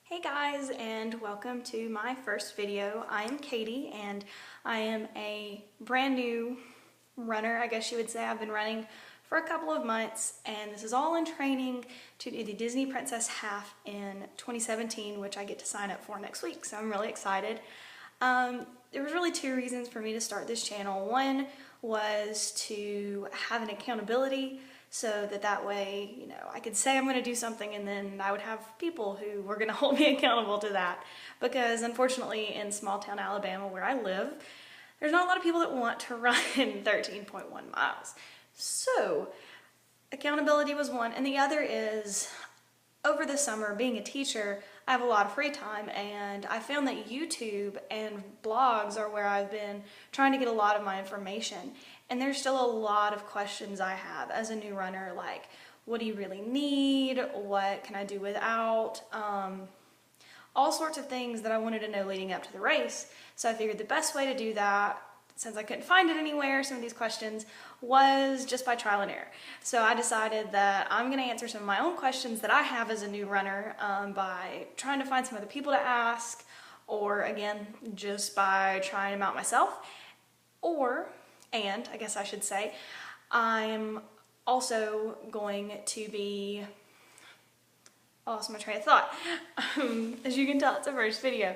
Hey guys, and welcome to my first video. I am Katie and I am a brand new runner, I guess you would say. I've been running for a couple of months and this is all in training to do the Disney Princess Half in 2017, which I get to sign up for next week, so I'm really excited. There was really two reasons for me to start this channel. One was to have an accountability so that way, you know, I could say I'm going to do something and then I would have people who were going to hold me accountable to that. Because unfortunately in small town Alabama where I live, there's not a lot of people that want to run 13.1 miles. So accountability was one, and the other is over the summer, being a teacher, I have a lot of free time, and I found that YouTube and blogs are where I've been trying to get a lot of my information. And there's still a lot of questions I have as a new runner, like, what do you really need? What can I do without? All sorts of things that I wanted to know leading up to the race. So I figured the best way to do that, since I couldn't find it anywhere, some of these questions, was just by trial and error. So I decided that I'm going to answer some of my own questions that I have as a new runner by trying to find some other people to ask, or again, just by trying them out myself. And I guess I should say, I'm also going to be, I lost my train of thought. As you can tell, it's a first video.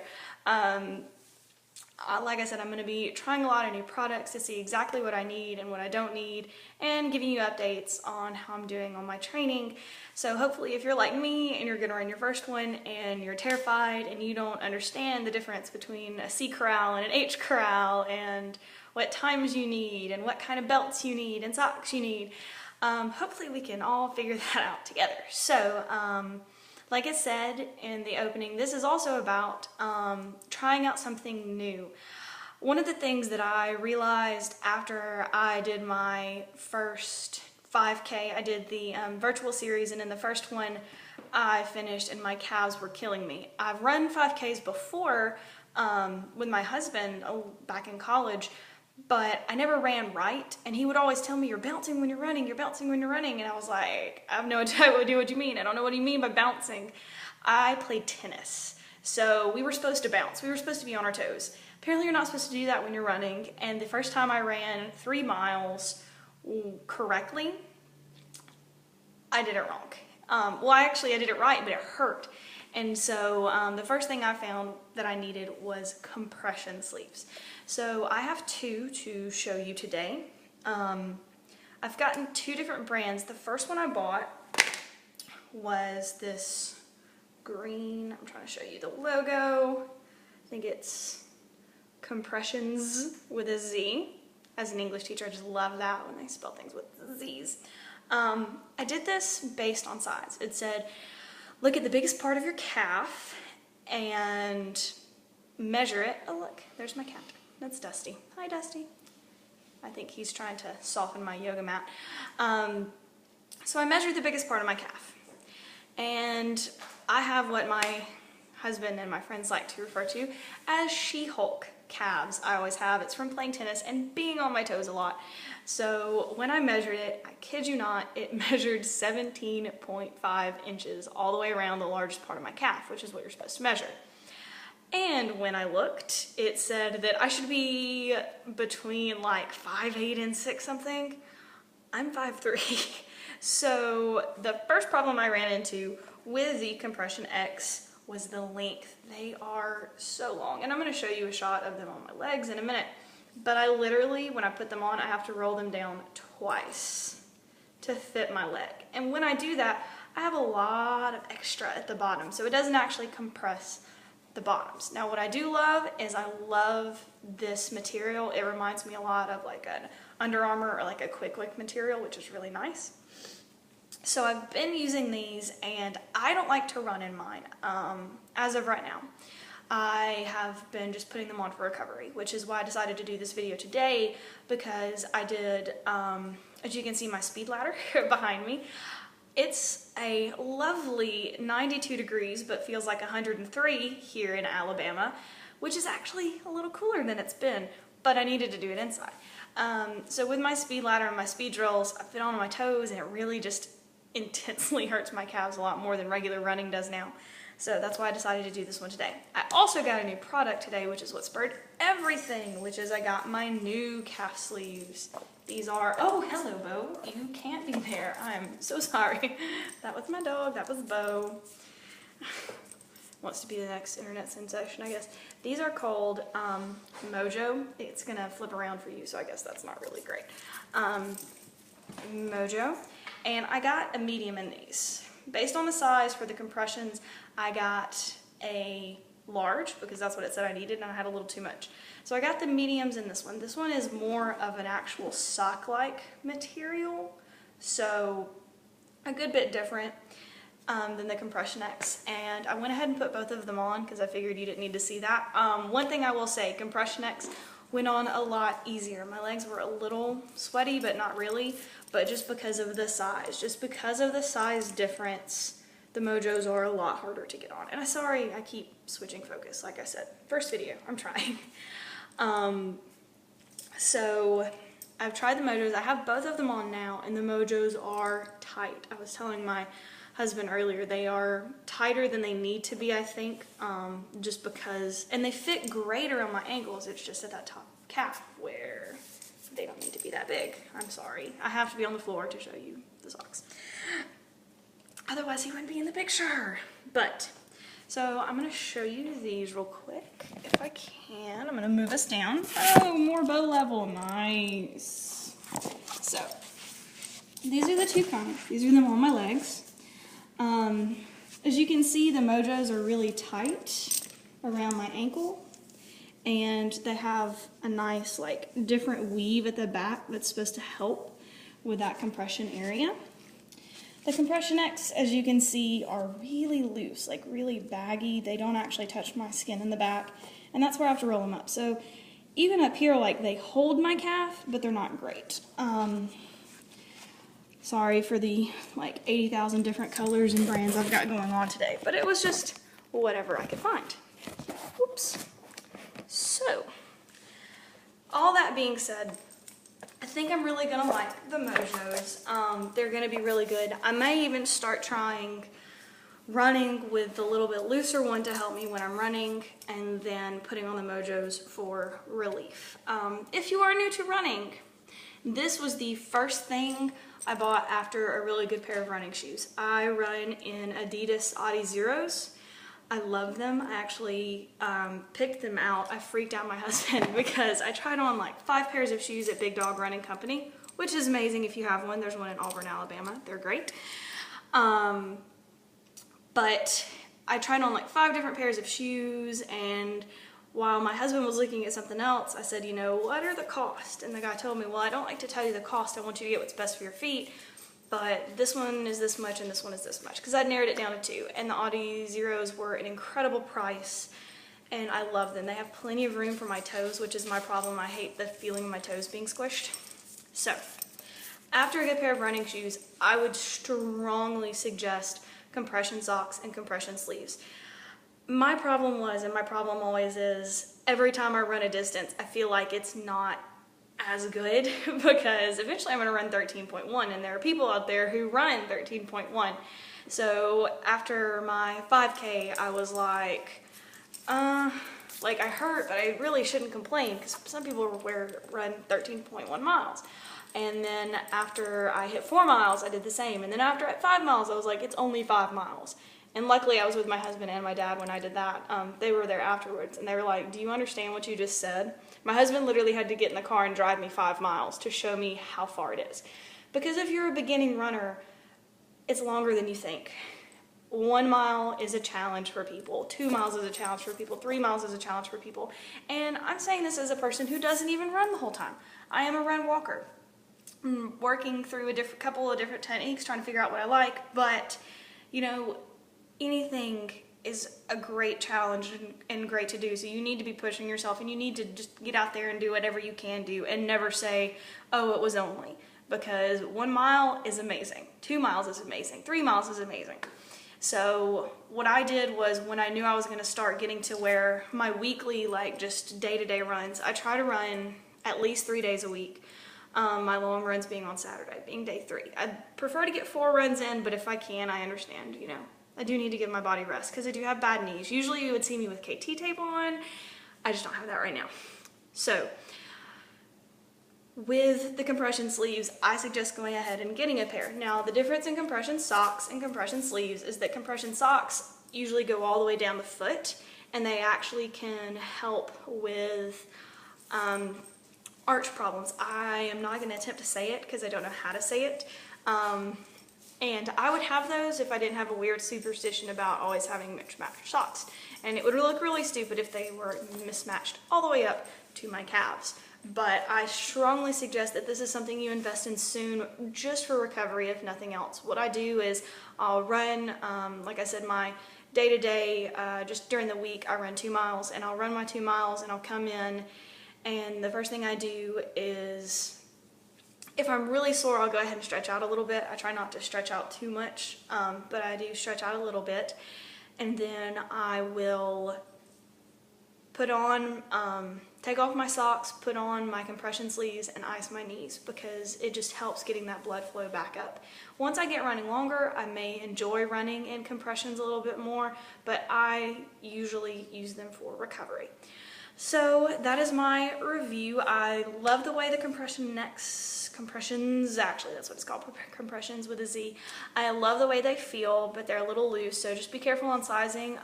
Like I said, I'm going to be trying a lot of new products to see exactly what I need and what I don't need, and giving you updates on how I'm doing on my training. So hopefully if you're like me and you're going to run your first one and you're terrified and you don't understand the difference between a C corral and an H corral and what times you need and what kind of belts you need and socks you need, hopefully we can all figure that out together. So like I said in the opening, this is also about trying out something new. One of the things that I realized after I did my first 5K, I did the virtual series, and in the first one I finished and my calves were killing me. I've run 5Ks before with my husband back in college, but I never ran right, and he would always tell me, you're bouncing when you're running, you're bouncing when you're running, and I was like, I have no idea what you mean. I don't know what you mean by bouncing. I played tennis, so we were supposed to bounce. We were supposed to be on our toes. Apparently you're not supposed to do that when you're running, and the first time I ran 3 miles correctly, I did it wrong. Well, I did it right, but it hurt. And so the first thing I found that I needed was compression sleeves. So I have 2 to show you today. I've gotten 2 different brands. The first one I bought was this green, I'm trying to show you the logo. I think it's Compressions with a Z. As an English teacher, I just love that when they spell things with Z's. I did this based on size. It said, look at the biggest part of your calf and measure it. Oh look, there's my cat. That's Dusty. Hi Dusty. I think he's trying to soften my yoga mat. So I measured the biggest part of my calf. And I have what my husband and my friends like to refer to as She-Hulk calves. I always have. It's from playing tennis and being on my toes a lot. So when I measured it, I kid you not, it measured 17.5 inches all the way around the largest part of my calf, which is what you're supposed to measure. And when I looked, it said that I should be between like 5'8" and 6 something. I'm 5'3". So the first problem I ran into with the Compression X was the length. They are so long, and I'm going to show you a shot of them on my legs in a minute. But I literally, when I put them on, I have to roll them down twice to fit my leg. And when I do that, I have a lot of extra at the bottom, so it doesn't actually compress the bottoms. Now what I do love is I love this material. It reminds me a lot of like an Under Armour or like a Quick Lick material, which is really nice. So I've been using these, and I don't like to run in mine as of right now. I have been just putting them on for recovery, which is why I decided to do this video today, because I did, as you can see, my speed ladder behind me. It's a lovely 92 degrees, but feels like 103 here in Alabama, which is actually a little cooler than it's been, but I needed to do it inside. So with my speed ladder and my speed drills, I fit on my toes, and it really just intensely hurts my calves a lot more than regular running does now. So that's why I decided to do this one today. I also got a new product today, which is what spurred everything, which is I got my new calf sleeves. These are, oh, hello, Bo. You can't be there. I'm so sorry. That was my dog. That was Bo. Wants to be the next internet sensation, I guess. These are called Mojo. It's gonna flip around for you, so I guess that's not really great. Mojo. And I got a medium in these. Based on the size for the compressions, I got a large because that's what it said I needed, and I had a little too much. So I got the mediums in this one. This one is more of an actual sock-like material, so a good bit different than the Compression X. And I went ahead and put both of them on because I figured you didn't need to see that. One thing I will say, Compression X went on a lot easier. My legs were a little sweaty, but not really, but just because of the size. Just because of the size difference, the Mojos are a lot harder to get on. And I'm sorry, I keep switching focus, like I said. First video, I'm trying. So I've tried the Mojos. I have both of them on now, and the Mojos are tight. I was telling my husband earlier, they are tighter than they need to be, I think, just because, and they fit greater on my ankles. It's just at that top calf where they don't need to be that big. I'm sorry. I have to be on the floor to show you the socks. Otherwise, he wouldn't be in the picture. But, so I'm going to show you these real quick, if I can. I'm going to move us down. Oh, more bow level. Nice. So, these are the two kinds. These are them on my legs. As you can see, the Mojos are really tight around my ankle, and they have a nice, like, different weave at the back that's supposed to help with that compression area. The Compression X, as you can see, are really loose, like really baggy. They don't actually touch my skin in the back, and that's where I have to roll them up. So even up here, like, they hold my calf, but they're not great. Sorry for the, like, 80,000 different colors and brands I've got going on today, but it was just whatever I could find. Oops. So, all that being said, I think I'm really gonna like the Mojos. They're gonna be really good. I may even start trying running with the little bit looser one to help me when I'm running, and then putting on the Mojos for relief. If you are new to running, this was the first thing I bought after a really good pair of running shoes. I run in Adidas Audi Zeros. I love them. I actually picked them out. I freaked out my husband because I tried on like 5 pairs of shoes at Big Dog Running Company, which is amazing if you have one. There's one in Auburn, Alabama. They're great. But I tried on like 5 different pairs of shoes, and while my husband was looking at something else, I said, you know, what are the costs? And the guy told me, well, I don't like to tell you the cost. I want you to get what's best for your feet. But this one is this much and this one is this much. Because I narrowed it down to 2. And the Audi Zeros were an incredible price. And I love them. They have plenty of room for my toes, which is my problem. I hate the feeling of my toes being squished. So, after a good pair of running shoes, I would strongly suggest compression socks and compression sleeves. My problem was, and my problem always is, every time I run a distance, I feel like it's not as good because eventually I'm going to run 13.1, and there are people out there who run 13.1. So after my 5K, I was like I hurt, but I really shouldn't complain because some people run 13.1 miles. And then after I hit 4 miles, I did the same. And then after at 5 miles, I was like, it's only 5 miles. And luckily I was with my husband and my dad when I did that. They were there afterwards, and they were like, do you understand what you just said? My husband literally had to get in the car and drive me 5 miles to show me how far it is. Because if you're a beginning runner, it's longer than you think. 1 mile is a challenge for people. 2 miles is a challenge for people. 3 miles is a challenge for people. And I'm saying this as a person who doesn't even run the whole time. I am a run walker. I'm working through a couple of different techniques, trying to figure out what I like, but, you know, anything is a great challenge and great to do. So you need to be pushing yourself, and you need to just get out there and do whatever you can do and never say, oh, it was only. Because 1 mile is amazing. 2 miles is amazing. 3 miles is amazing. So what I did was, when I knew I was going to start getting to where my weekly, like, just day-to-day runs, I try to run at least 3 days a week. My long runs being on Saturday, being day 3. I'd prefer to get 4 runs in, but if I can, I understand, you know, I do need to give my body rest because I do have bad knees. Usually you would see me with KT tape on. I just don't have that right now. So with the compression sleeves, I suggest going ahead and getting a pair. Now, the difference in compression socks and compression sleeves is that compression socks usually go all the way down the foot, and they actually can help with arch problems. I am not going to attempt to say it because I don't know how to say it. And I would have those if I didn't have a weird superstition about always having mismatched socks. And it would look really stupid if they were mismatched all the way up to my calves. But I strongly suggest that this is something you invest in soon, just for recovery, if nothing else. What I do is I'll run, like I said, my day-to-day, just during the week, I run 2 miles, and I'll run my 2 miles, and I'll come in, and the first thing I do is, if I'm really sore, I'll go ahead and stretch out a little bit. I try not to stretch out too much, but I do stretch out a little bit. And then I will put on, take off my socks, put on my compression sleeves, and ice my knees because it just helps getting that blood flow back up. Once I get running longer, I may enjoy running in compressions a little bit more, but I usually use them for recovery. So that is my review. I love the way the compressions, actually that's what it's called, compressions with a Z. I love the way they feel, but they're a little loose, so just be careful on sizing.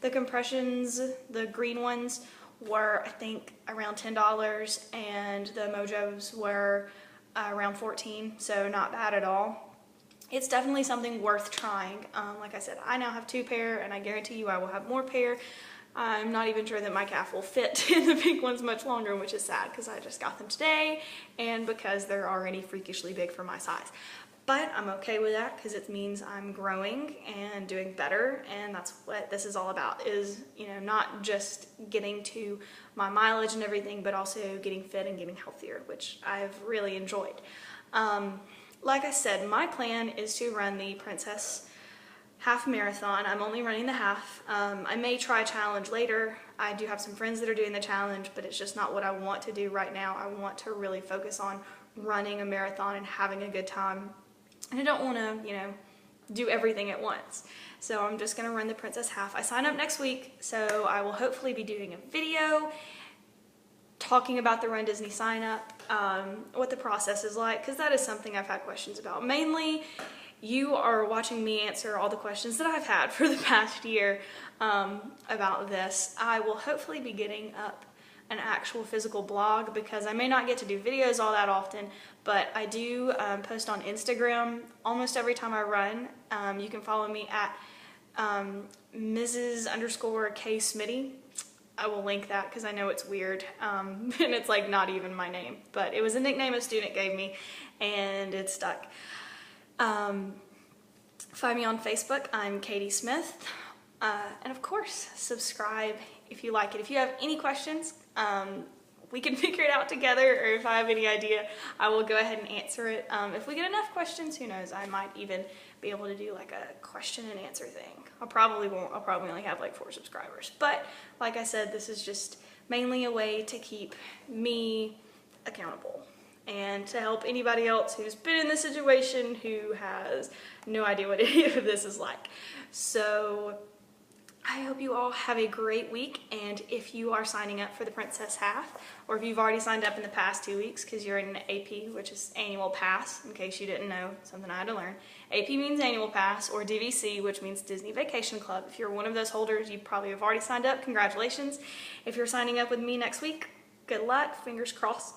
The compressions, the green ones, were I think around $10, and the Mojos were around $14, so not bad at all. It's definitely something worth trying. Like I said, I now have 2 pair, and I guarantee you I will have more pair. I'm not even sure that my calf will fit in the pink ones much longer, which is sad because I just got them today and because they're already freakishly big for my size. But I'm okay with that because it means I'm growing and doing better, and that's what this is all about, is, you know, not just getting to my mileage and everything, but also getting fit and getting healthier, which I've really enjoyed. Like I said, my plan is to run the Princess half marathon. I'm only running the half. I may try a challenge later. I do have some friends that are doing the challenge, but it's just not what I want to do right now. I want to really focus on running a marathon and having a good time. And I don't want to, you know, do everything at once. So I'm just going to run the Princess half. I sign up next week, so I will hopefully be doing a video talking about the Run Disney sign up, what the process is like, because that is something I've had questions about. Mainly, you are watching me answer all the questions that I've had for the past year about this. I will hopefully be getting up an actual physical blog because I may not get to do videos all that often, but I do post on Instagram almost every time I run. You can follow me at Mrs._K Smitty. I will link that because I know it's weird, and it's like not even my name, but it was a nickname a student gave me and it stuck. Find me on Facebook. I'm Katie Smith. And of course, subscribe if you like it. If you have any questions, we can figure it out together, or if I have any idea, I will go ahead and answer it. If we get enough questions, who knows, I might even be able to do like a question and answer thing. I probably won't. I'll probably only have like 4 subscribers. But like I said, this is just mainly a way to keep me accountable and to help anybody else who's been in this situation who has no idea what any of this is like. So I hope you all have a great week, and if you are signing up for the Princess Half, or if you've already signed up in the past 2 weeks because you're in an AP, which is annual pass, in case you didn't know, something I had to learn. AP means annual pass, or DVC, which means Disney Vacation Club. If you're one of those holders, you probably have already signed up. Congratulations. If you're signing up with me next week, good luck, fingers crossed,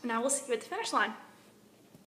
and I will see you at the finish line.